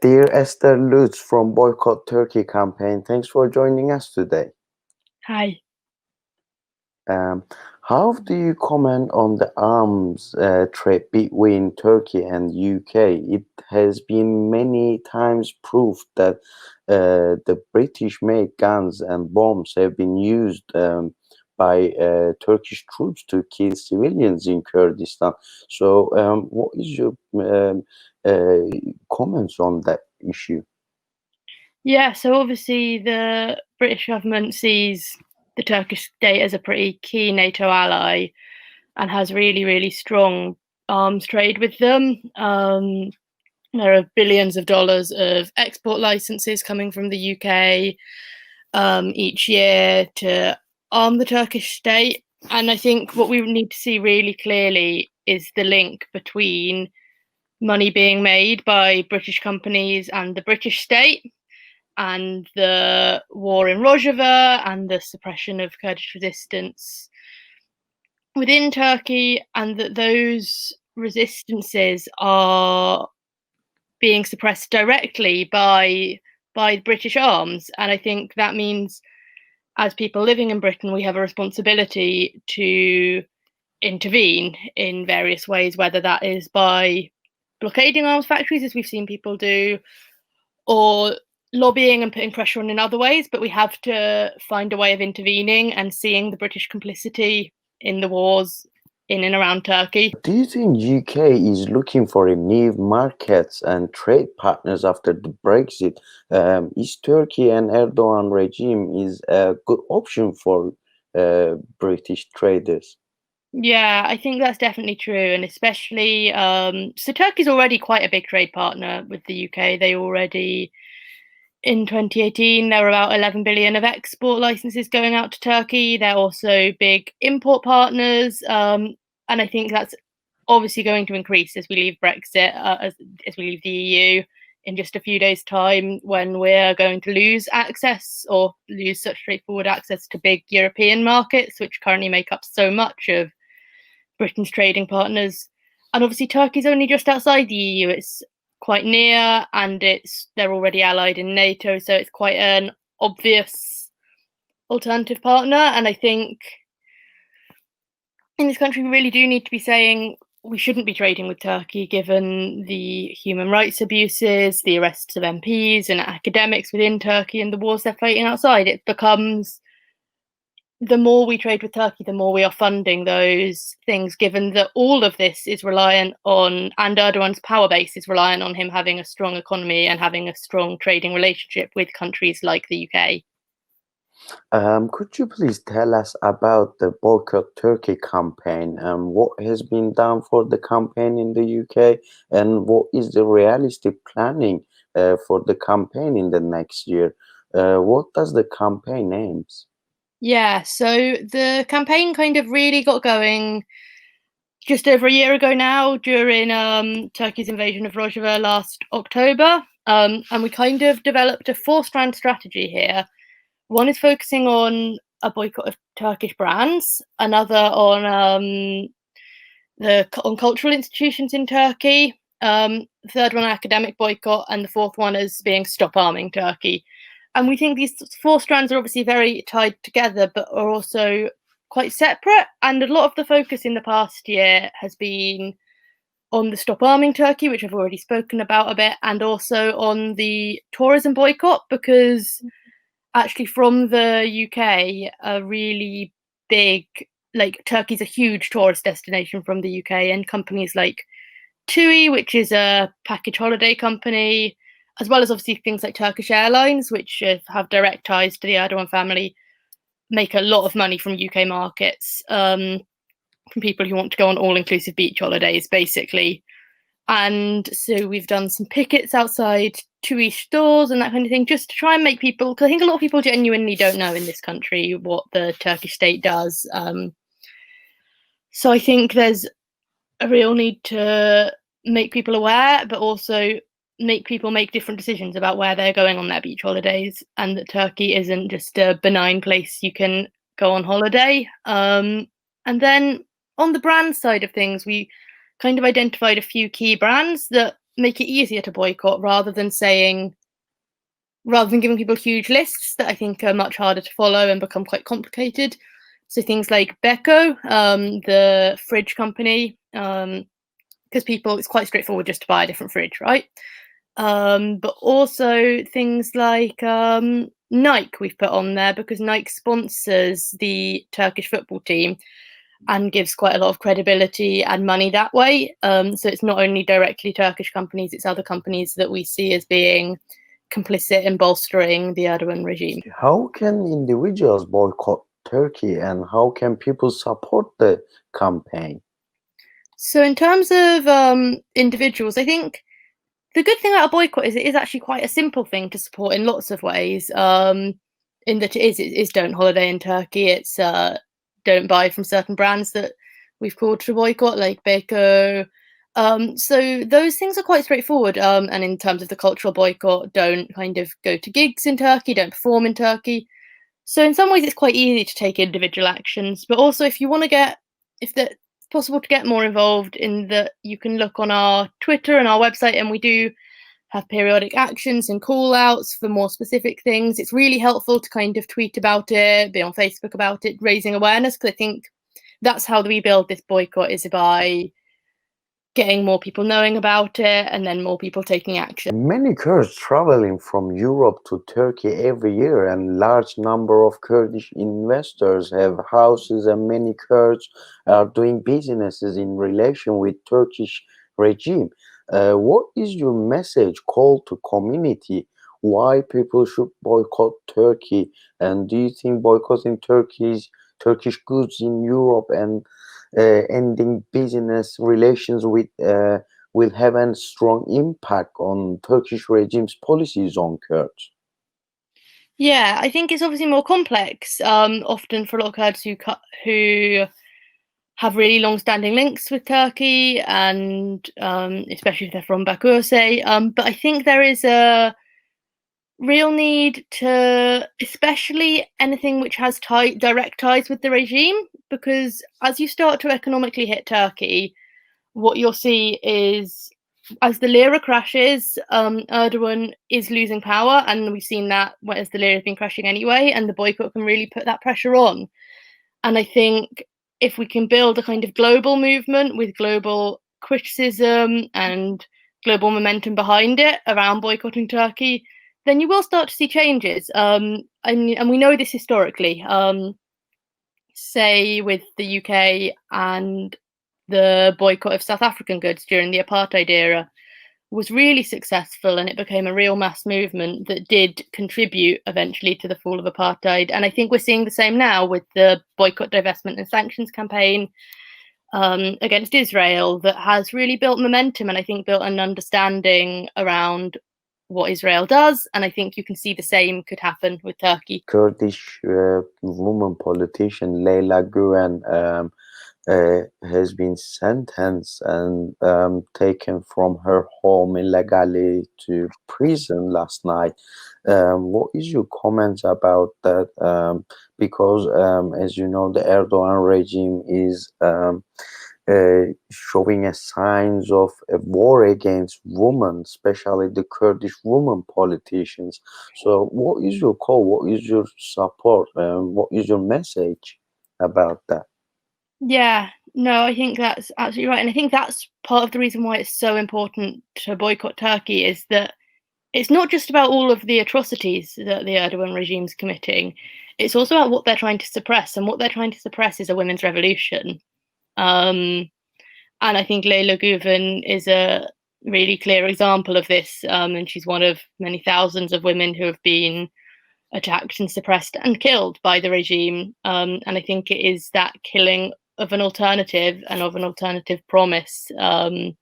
Dear Esther Lutz from Boycott Turkey Campaign, thanks for joining us today. Hi. Um, how do you comment on the arms trade between Turkey and UK? It has been many times proved that the British-made guns and bombs have been used by Turkish troops to kill civilians in Kurdistan. So, what is your comments on that issue? Yeah, so obviously the British government sees the Turkish state as a pretty key NATO ally and has really, really strong arms trade with them. There are billions of dollars of export licenses coming from the UK each year to arm the Turkish state. And I think what we need to see really clearly is the link between money being made by British companies and the British state, and the war in Rojava and the suppression of Kurdish resistance within Turkey, and that those resistances are being suppressed directly by British arms. And I think that means, as people living in Britain, we have a responsibility to intervene in various ways, whether that is by blockading arms factories, as we've seen people do, or lobbying and putting pressure on in other ways. But we have to find a way of intervening and seeing the British complicity in the wars in and around Turkey. Do you think UK is looking for a new markets and trade partners after the Brexit? Is Turkey and Erdogan regime is a good option for British traders? Yeah, I think that's definitely true, and especially so Turkey's already quite a big trade partner with the UK. They already, in 2018, there were about 11 billion of export licenses going out to Turkey. They're also big import partners, and I think that's obviously going to increase as we leave Brexit, as we leave the EU in just a few days' time, when we're going to lose access or lose such straightforward access to big European markets, which currently make up so much of Britain's trading partners. And obviously Turkey's only just outside the EU. It's quite near, and they're already allied in NATO, so it's quite an obvious alternative partner. And I think in this country we really do need to be saying we shouldn't be trading with Turkey, given the human rights abuses, the arrests of MPs and academics within Turkey, and the wars they're fighting outside. It becomes, the more we trade with Turkey, the more we are funding those things, given that all of this is reliant on, and Erdogan's power base is reliant on, him having a strong economy and having a strong trading relationship with countries like the UK. Could you please tell us about the Boycott Turkey campaign? What has been done for the campaign in the UK, and what is the realistic planning for the campaign in the next year? What does the campaign aims? Yeah, so the campaign kind of really got going just over a year ago now, during Turkey's invasion of Rojava last October. And we kind of developed a four-strand strategy here. One is focusing on a boycott of Turkish brands, another on cultural institutions in Turkey, third one academic boycott, and the fourth one is being stop arming Turkey. And we think these four strands are obviously very tied together, but are also quite separate. And a lot of the focus in the past year has been on the stop arming Turkey, which I've already spoken about a bit, and also on the tourism boycott, because actually from the UK, a really big, like, Turkey's a huge tourist destination from the UK, and companies like TUI, which is a package holiday company, as well as obviously things like Turkish Airlines, which have direct ties to the Erdogan family, make a lot of money from UK markets, from people who want to go on all-inclusive beach holidays, basically. And so we've done some pickets outside TUI stores and that kind of thing, just to try and make people, because I think a lot of people genuinely don't know in this country what the Turkish state does. So I think there's a real need to make people aware, but also make people make different decisions about where they're going on their beach holidays, and that Turkey isn't just a benign place you can go on holiday. And then on the brand side of things, we kind of identified a few key brands that make it easier to boycott rather than giving people huge lists that I think are much harder to follow and become quite complicated. So things like Beko, the fridge company, because it's quite straightforward just to buy a different fridge, right? But also things like Nike we've put on there because Nike sponsors the Turkish football team and gives quite a lot of credibility and money that way. So it's not only directly Turkish companies, it's other companies that we see as being complicit in bolstering the Erdogan regime. How can individuals boycott Turkey and how can people support the campaign? So in terms of individuals, I think the good thing about a boycott is it is actually quite a simple thing to support in lots of ways. In that it is don't holiday in Turkey. It's don't buy from certain brands that we've called to boycott, like Beko. So those things are quite straightforward. And in terms of the cultural boycott, don't kind of go to gigs in Turkey, don't perform in Turkey. So in some ways, it's quite easy to take individual actions. But also, if it's possible to get more involved in that, you can look on our Twitter and our website, and we do have periodic actions and call outs for more specific things. It's really helpful to kind of tweet about it, be on Facebook about it, raising awareness, because I think that's how we build this boycott, is by getting more people knowing about it and then more people taking action. Many Kurds traveling from Europe to Turkey every year, and large number of Kurdish investors have houses, and many Kurds are doing businesses in relation with Turkish regime. What is your message call to community? Why people should boycott Turkey? And do you think boycotting Turkish goods in Europe and ending business relations with will have a strong impact on Turkish regime's policies on Kurds? Yeah, I think it's obviously more complex. Often for a lot of Kurds who have really long-standing links with Turkey, and especially if they're from Baku, say. But I think there is a real need to, especially anything which has direct ties with the regime, because as you start to economically hit Turkey, what you'll see is as the lira crashes, Erdogan is losing power, and we've seen that as the lira has been crashing anyway, and the boycott can really put that pressure on. And I think if we can build a kind of global movement with global criticism and global momentum behind it around boycotting Turkey, then you will start to see changes. And we know this historically. Say with the UK and the boycott of South African goods during the apartheid era was really successful, and it became a real mass movement that did contribute eventually to the fall of apartheid. And I think we're seeing the same now with the boycott, divestment and sanctions campaign against Israel that has really built momentum, and I think built an understanding around what Israel does. And I think you can see the same could happen with Turkey. Kurdish woman politician Leyla Güven has been sentenced and taken from her home illegally to prison last night. What is your comments about that? Because as you know, the Erdogan regime is showing a signs of a war against women, especially the Kurdish women politicians. So what is your call? What is your support? What is your message about that? Yeah, no, I think that's absolutely right. And I think that's part of the reason why it's so important to boycott Turkey, is that it's not just about all of the atrocities that the Erdogan regime's committing. It's also about what they're trying to suppress. And what they're trying to suppress is a women's revolution. And I think Leyla Güven is a really clear example of this. And she's one of many thousands of women who have been attacked and suppressed and killed by the regime. And I think it is that killing of an alternative and of an alternative promise that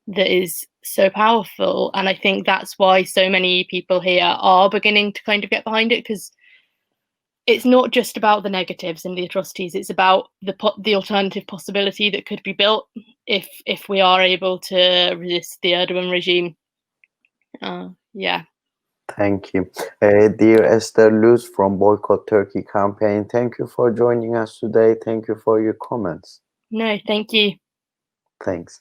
is so powerful. And I think that's why so many people here are beginning to kind of get behind it, because it's not just about the negatives and the atrocities. It's about the alternative possibility that could be built if we are able to resist the Erdogan regime. Yeah. Thank you. Dear Esther Lutz from Boycott Turkey Campaign, thank you for joining us today. Thank you for your comments. No, thank you. Thanks.